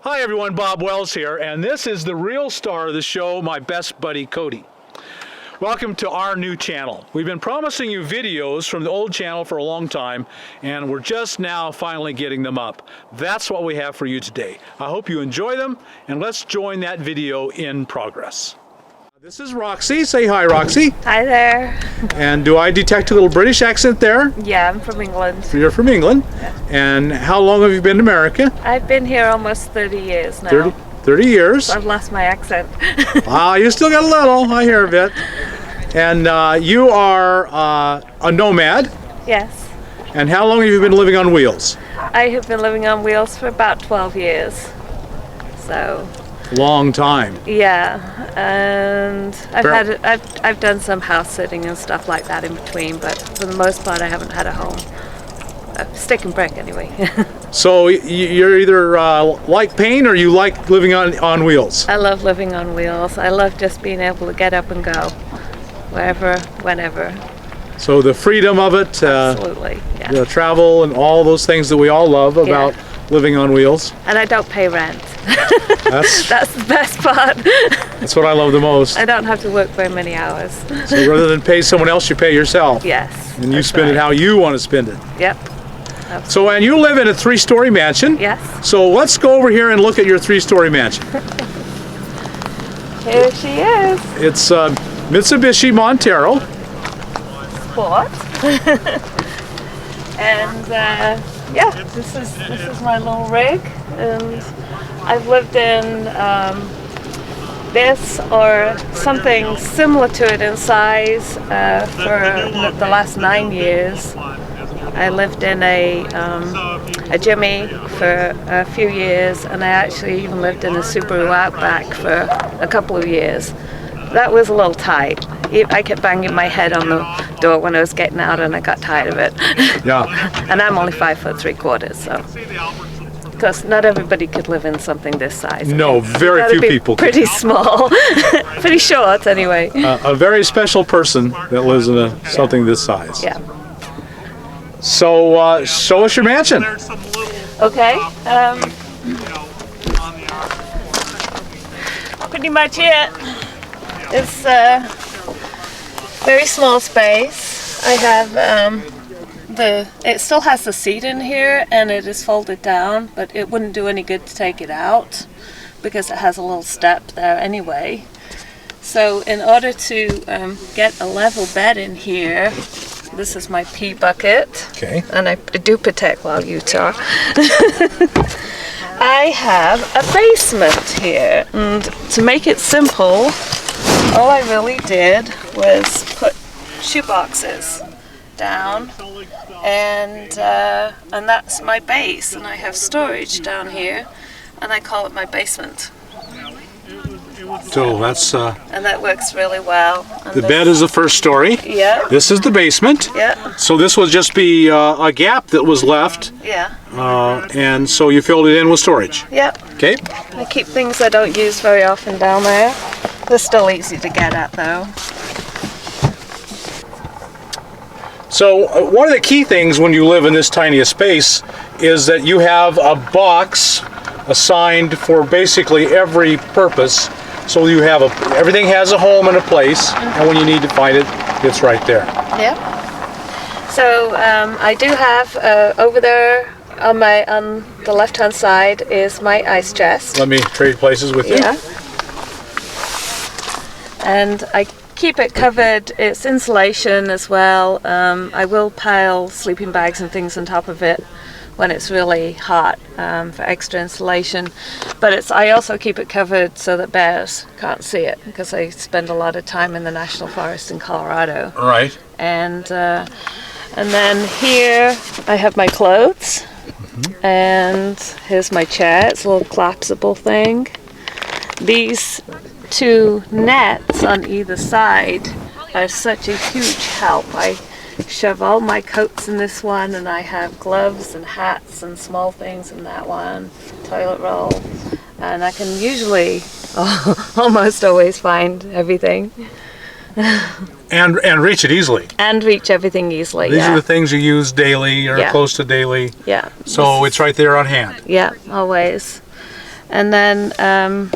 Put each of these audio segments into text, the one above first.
Hi everyone, Bob Wells here, and this is the real star of the show, my best buddy Cody. Welcome to our new channel. We've been promising you videos from the old channel for a long time, and we're just now finally getting them up. That's what we have for you today. I hope you enjoy them, and let's join that video in progress. This is Roxy. Say hi, Roxy. Hi there. And do I detect a little British accent there? Yeah, I'm from England. You're from England. Yeah. And how long have you been in America? I've been here almost 30 years now. 30 years? I've lost my accent. You still got a little. I hear a bit. And you are a nomad. Yes. And how long have you been living on wheels? I have been living on wheels for about 12 years. So. Long time. Yeah, and I've done some house sitting and stuff like that in between, but for the most part I haven't had a home. Stick and brick anyway. So you're either like pain or you like living on wheels? I love living on wheels. I love just being able to get up and go wherever, whenever. So the freedom of it, absolutely, yeah. The travel and all those things that we all love about living on wheels. And I don't pay rent. That's the best part. That's what I love the most. I don't have to work very many hours. So rather than pay someone else, you pay yourself. Yes. And you spend it how you want to spend it. Yep. Absolutely. So, and you live in a 3-story mansion. Yes. So let's go over here and look at your 3-story mansion. Here she is. It's Mitsubishi Montero. Sport. And yeah, this is my little rig, and I've lived in this or something similar to it in size for the last 9 years. I lived in a Jimmy for a few years, and I actually even lived in a Subaru Outback for a couple of years. That was a little tight. I kept banging my head on the door when I was getting out, and I got tired of it. Yeah. And I'm only 5'3", so. Because not everybody could live in something this size. No, very few people could. Pretty small. Pretty short, anyway. A very special person that lives in something this size. Yeah. So, show us your mansion. Okay. Pretty much it. It's a very small space. I have it still has the seat in here, and it is folded down, but it wouldn't do any good to take it out because it has a little step there anyway. So in order to get a level bed in here, this is my pee bucket. Okay. And I do protect while you talk. I have a basement here, and to make it simple, all I really did was put shoe boxes down, and that's my base, and I have storage down here, and I call it my basement. So that's and that works really well. And the bed is the first story. Yeah. This is the basement. Yeah. So this would just be a gap that was left. Yeah. And so you filled it in with storage. Yeah. Okay. I keep things I don't use very often down there. They're still easy to get at though. So one of the key things when you live in this tiny space is that you have a box assigned for basically every purpose. So you have everything has a home and a place, and when you need to find it, it's right there. Yeah. So I do have over there on the left-hand side is my ice chest. Let me trade places with you. Yeah. And I keep it covered. It's insulation as well. I will pile sleeping bags and things on top of it when it's really hot for extra insulation. But I also keep it covered so that bears can't see it, because I spend a lot of time in the National Forest in Colorado. Right. And then here I have my clothes. Mm-hmm. And here's my chair. It's a little collapsible thing. These 2 nets on either side are such a huge help. I shove all my coats in this one, and I have gloves and hats and small things in that one, toilet roll, and I can usually almost always find everything. And reach it easily. And reach everything easily. These are the things you use daily or close to daily. Yeah. So it's right there on hand. Yeah, always. And then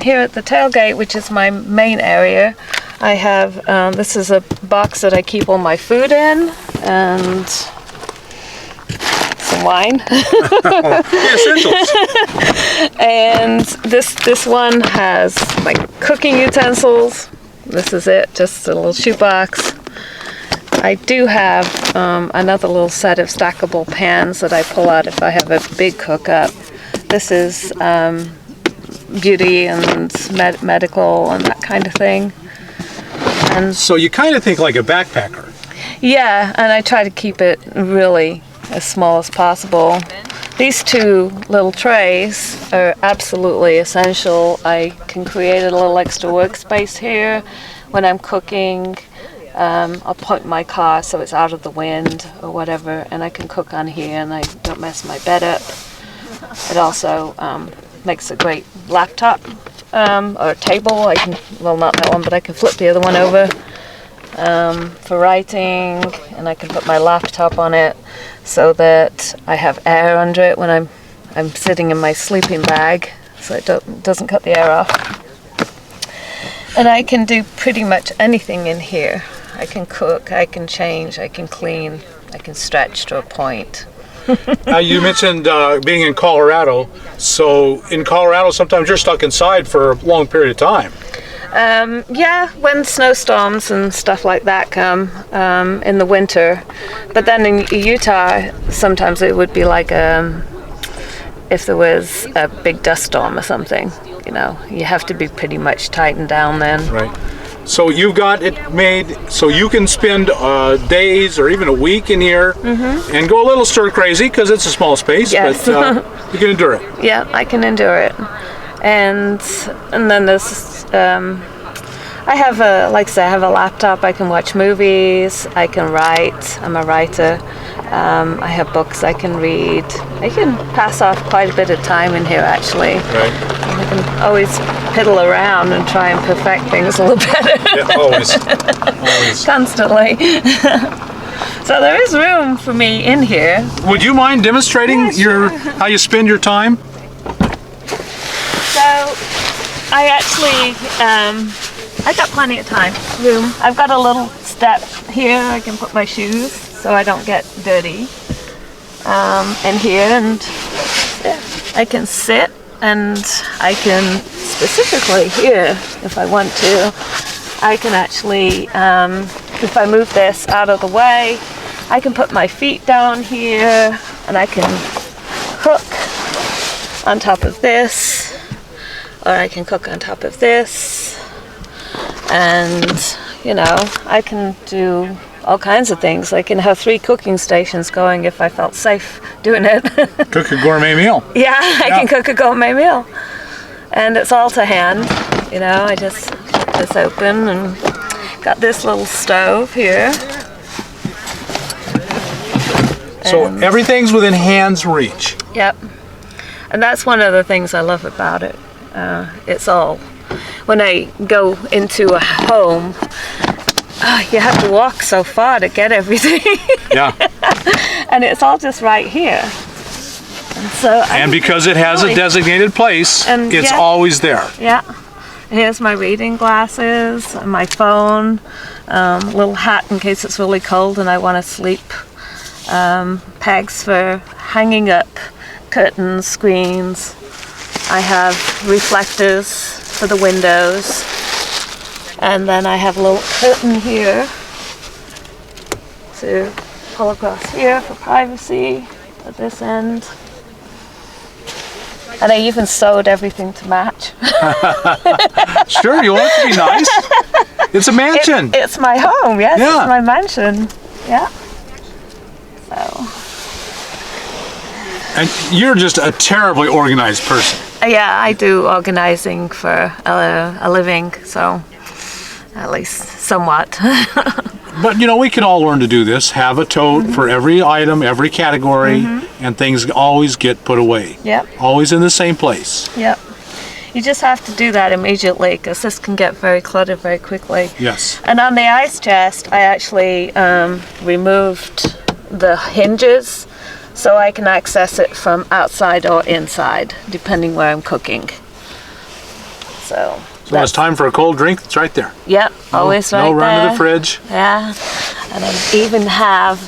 here at the tailgate, which is my main area, I have, this is a box that I keep all my food in, and some wine. The essentials. And this one has my cooking utensils. This is it, just a little shoebox. I do have another little set of stackable pans that I pull out if I have a big cook-up. This is beauty and medical and that kind of thing. And So you kind of think like a backpacker. yeah, and I try to keep it really as small as possible. These two little trays are absolutely essential. I can create a little extra workspace here when I'm cooking. I'll point my car so it's out of the wind or whatever, and I can cook on here and I don't mess my bed up. It also makes a great laptop or table. I can, well, not that one, but I can flip the other one over for writing, and I can put my laptop on it so that I have air under it when I'm sitting in my sleeping bag, so it doesn't cut the air off. And I can do pretty much anything in here. I can cook, I can change, I can clean, I can stretch to a point. You mentioned being in Colorado. So in Colorado, sometimes you're stuck inside for a long period of time. Yeah, when snowstorms and stuff like that come in the winter. But then in Utah, sometimes it would be like if there was a big dust storm or something. You know, you have to be pretty much tightened down then. Right. So you've got it made so you can spend days or even a week in here and go a little stir crazy because it's a small space, Yes. but you can endure it. Yeah, I can endure it. And then there's I have like I say, I have a laptop. I can watch movies. I can write. I'm a writer. I have books I can read. I can pass off quite a bit of time in here, actually. Right. I can always piddle around and try and perfect things a little better. Yeah, always. Always. Constantly. So there is room for me in here. Would you mind demonstrating how you spend your time? So I actually, I got plenty of room. I've got a little step here. I can put my shoes so I don't get dirty in here, and I can sit, and I can specifically here, if I want to, I can actually, if I move this out of the way, I can put my feet down here, and I can cook on top of this, or I can cook on top of this, and you know, I can do all kinds of things. I can have 3 cooking stations going if I felt safe doing it. Cook a gourmet meal. Yeah, I can cook a gourmet meal, and it's all to hand. You know, I just keep this open and got this little stove here. So everything's within hand's reach. Yep. And that's one of the things I love about it. It's all, when I go into a home, you have to walk so far to get everything. Yeah. And it's all just right here. And so Because it has a designated place, And, it's yeah. always there. Yeah. Here's my reading glasses, and my phone, little hat in case it's really cold and I want to sleep, pegs for hanging up curtains, screens. I have reflectors for the windows, and then I have a little curtain here to pull across here for privacy at this end. And I even sewed everything to match. Sure, you want it to be nice. It's a mansion. It's my home, yes. Yeah. It's my mansion. Yeah. So. And you're just a terribly organized person. Yeah, I do organizing for a living, so at least somewhat. But you know, we can all learn to do this. Have a tote for every item, every category, and things always get put away. Yep. Always in the same place. Yep. You just have to do that immediately because this can get very cluttered very quickly. Yes. And on the ice chest, I actually removed the hinges so I can access it from outside or inside, depending where I'm cooking. So when it's time for a cold drink, it's right there. Yep, always right there. No run to the fridge. Yeah, and I even have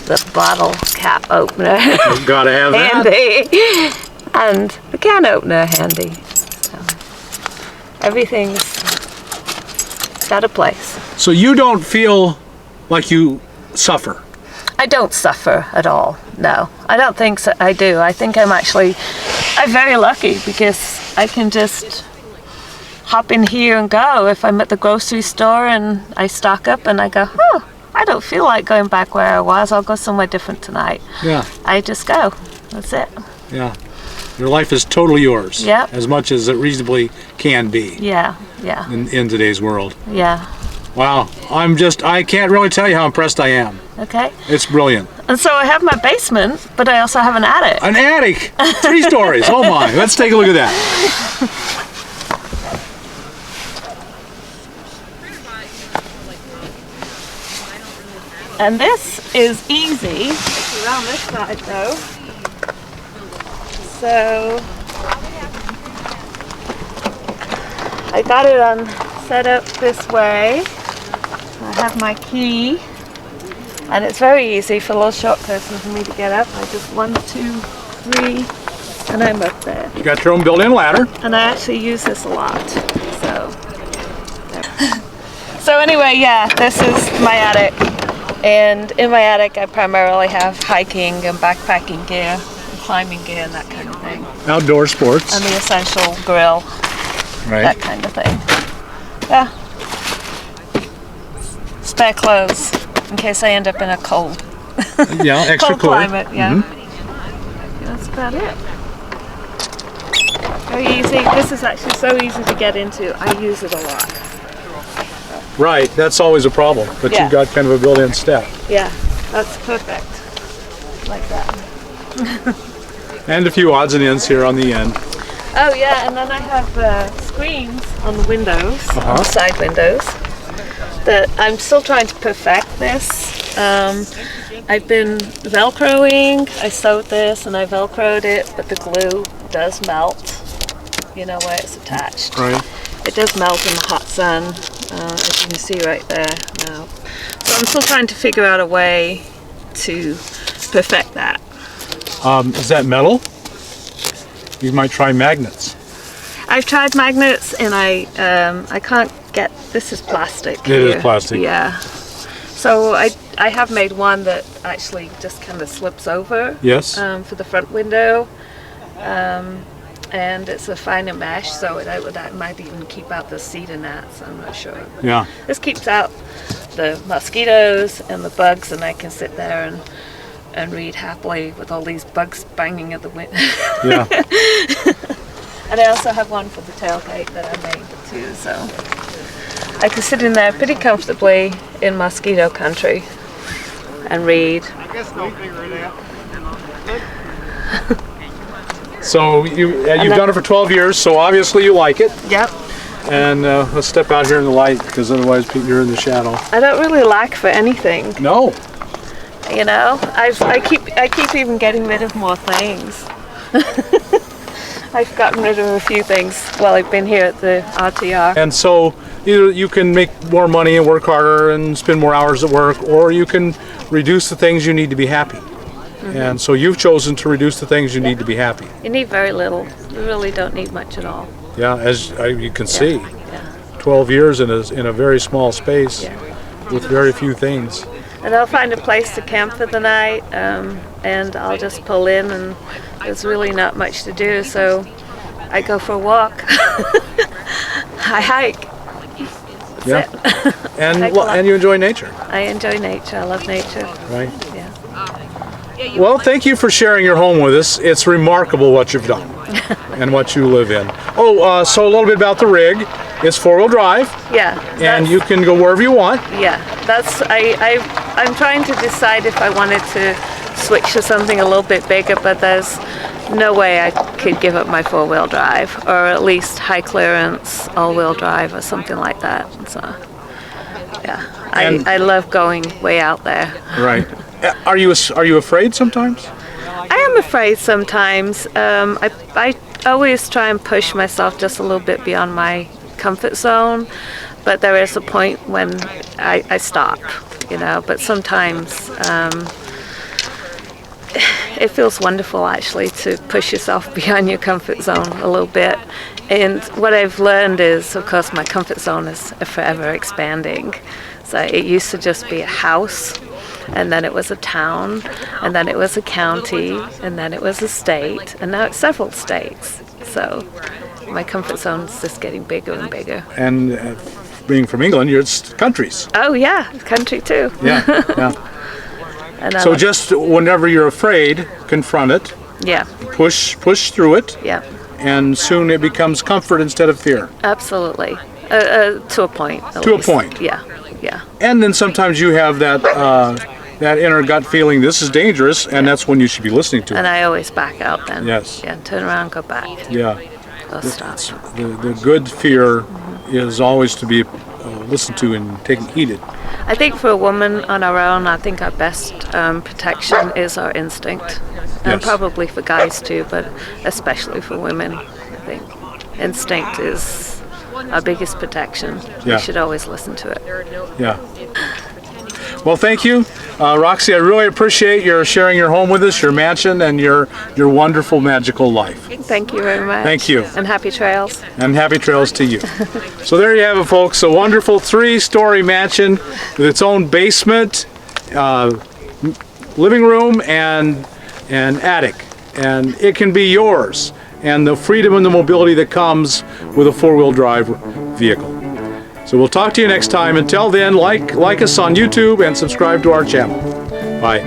the bottle cap opener You've got to have that. handy, and the can opener handy. So everything's got a place. So you don't feel like you suffer? I don't suffer at all. No, I don't think so. I do. I think I'm very lucky because I can just hop in here and go. If I'm at the grocery store and I stock up and I go, oh, I don't feel like going back where I was. I'll go somewhere different tonight. Yeah. I just go. That's it. Yeah. Your life is totally yours. Yeah. As much as it reasonably can be. Yeah. Yeah. In today's world. Yeah. Wow. I can't really tell you how impressed I am. Okay. It's brilliant. And so I have my basement, but I also have an attic. An attic! 3 stories. Oh my. Let's take a look at that. And this is easy. It's around this side though. So I got it on set up this way. I have my key. And it's very easy for a little short person for me to get up. I just 1, 2, 3, and I'm up there. You got your own built-in ladder. And I actually use this a lot. So anyway, yeah, this is my attic. And in my attic, I primarily have hiking and backpacking gear, and climbing gear, and that kind of thing. Outdoor sports. And the essential grill, Right. that kind of thing. Yeah. Spare clothes, in case I end up in a cold, Yeah, extra cold cool. climate. Yeah. That's about it. Very easy. This is actually so easy to get into. I use it a lot. Right, that's always a problem. But Yeah. you've got kind of a built-in step. Yeah, that's perfect. Like that. And a few odds and ends here on the end. Oh yeah, and then I have screens on the windows, on the side windows. That I'm still trying to perfect this. I've been Velcroing. I sewed this and I Velcroed it, but the glue does melt. You know where it's attached. Right. It does melt in the hot sun, as you can see right there now. So I'm still trying to figure out a way to perfect that. Is that metal? You might try magnets. I've tried magnets and I can't get, this is plastic. It is plastic. Yeah. So I have made one that actually just kind of slips over. Yes. For the front window. And it's a finer mesh, so that might even keep out the cedar gnats, I'm not sure. Yeah. This keeps out the mosquitoes and the bugs, and I can sit there and read happily with all these bugs banging at the window. Yeah. And I also have one for the tailgate that I made too, so I can sit in there pretty comfortably in mosquito country and read. So you've done it for 12 years, so obviously you like it. Yep. And let's step out here in the light, because otherwise you're in the shadow. I don't really lack for anything. No. You know, I keep even getting rid of more things. I've gotten rid of a few things while I've been here at the RTR. And so either you can make more money and work harder and spend more hours at work, or you can reduce the things you need to be happy. And so you've chosen to reduce the things you need to be happy. You need very little. You really don't need much at all. Yeah, as you can see, Yeah. 12 years in a very small space Yeah. with very few things. And I'll find a place to camp for the night, and I'll just pull in, and there's really not much to do, so I go for a walk. I hike. That's Yeah. it. And you enjoy nature, I enjoy nature. I love nature. right? Yeah. Well, thank you for sharing your home with us. It's remarkable what you've done and what you live in. Oh, so a little bit about the rig. It's 4-wheel drive, Yeah. and you can go wherever you want. Yeah. I'm trying to decide if I wanted to switch to something a little bit bigger, but there's no way I could give up my 4-wheel drive, or at least high clearance all-wheel drive or something like that. So, yeah. I love going way out there. Right. Are you afraid sometimes? I am afraid sometimes. I always try and push myself just a little bit beyond my comfort zone, but there is a point when I stop, you know. But sometimes it feels wonderful actually to push yourself beyond your comfort zone a little bit. And what I've learned is, of course, my comfort zone is forever expanding. So it used to just be a house, and then it was a town, and then it was a county, and then it was a state, and now it's several states. So my comfort zone is just getting bigger and bigger. And being from England, it's countries. Oh yeah, country too. Yeah, yeah. And So just whenever you're afraid, confront it, yeah, push through it, yeah, and soon it becomes comfort instead of fear. absolutely. To a point. At To a least. point. Yeah, yeah. And then sometimes you have that that inner gut feeling, this is dangerous, and that's when you should be listening to And it. I always back out then. Yes. Yeah, turn around, go back. Yeah. Go stop. The good fear is always to be listened to and taken heeded. I think for a woman on our own, I think our best protection is our instinct. And Yes. probably for guys too, but especially for women, I think. Instinct is our biggest protection. Yeah. We should always listen to it. Yeah. Well, thank you, Roxy. I really appreciate your sharing your home with us, your mansion, and your wonderful, magical life. Thank you very much. Thank you. And happy trails. And happy trails to you. So there you have it, folks. A wonderful 3-story mansion with its own basement, living room, and attic. And it can be yours. And the freedom and the mobility that comes with a 4-wheel drive vehicle. So we'll talk to you next time. Until then, like us on YouTube and subscribe to our channel. Bye.